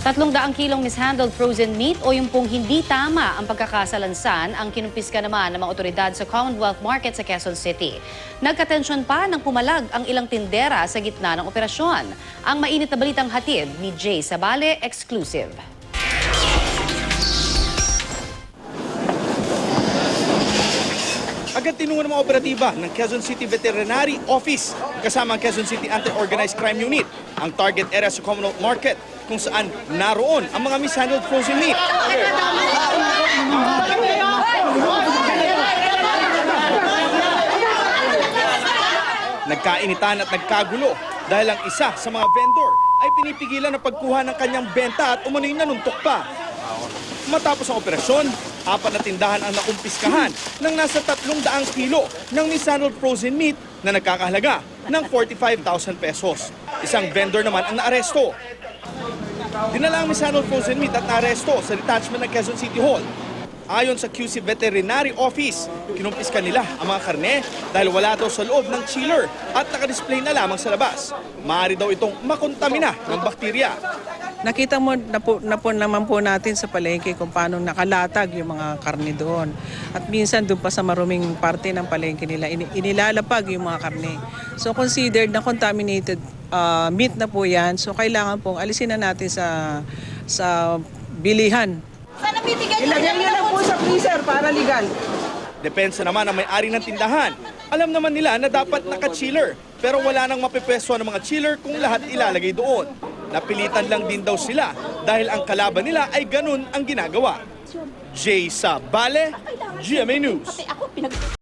300 kilong mishandled frozen meat o yung pong hindi tama ang pagkakasalansan ang kinumpiska naman ng mga otoridad sa Commonwealth Market sa Quezon City. Nagkatensyon pa nang pumalag ang ilang tindera sa gitna ng operasyon. Ang mainit na balitang hatid ni Jay Sabale, exclusive. Agad tinungo ng mga operatiba ng Quezon City Veterinary Office kasama ang Quezon City Anti-Organized Crime Unit ang target area sa Commonwealth Market kung saan naroon ang mga mishandled frozen meat. Nagkainitan at nagkagulo dahil ang isa sa mga vendor ay pinipigilan ang pagkuha ng kanyang benta at umano'y nanuntok pa. Matapos ang operasyon, 4 na tindahan ang nakumpiskahan ng nasa 300 kilo ng mishandled frozen meat na nagkakahalaga ng 45,000 pesos. Isang vendor naman ang naaresto. Dinala ang mishandled frozen meat at naaresto sa detachment ng Quezon City Hall. Ayon sa QC Veterinary Office, kinumpiska nila ang mga karne dahil wala daw sa loob ng chiller at nakadisplay na lamang sa labas. Maaari daw itong makontamina ng bakterya. Nakita mo na po naman po natin sa palengke kung paano nakalatag yung mga karne doon. At minsan doon pa sa maruming parte ng palengke nila, inilalapag yung mga karne. So considered na contaminated meat na po yan. So kailangan pong alisin na natin sa bilihan. Ilagay niyo lang po sa freezer para legal. Depensa naman ang may-ari ng tindahan. Alam naman nila na dapat naka-chiller pero wala nang mapipwesto ng mga chiller kung lahat ilalagay doon. Napilitan lang din daw sila dahil ang kalaban nila ay ganun ang ginagawa. Jay Sabale, GMA News.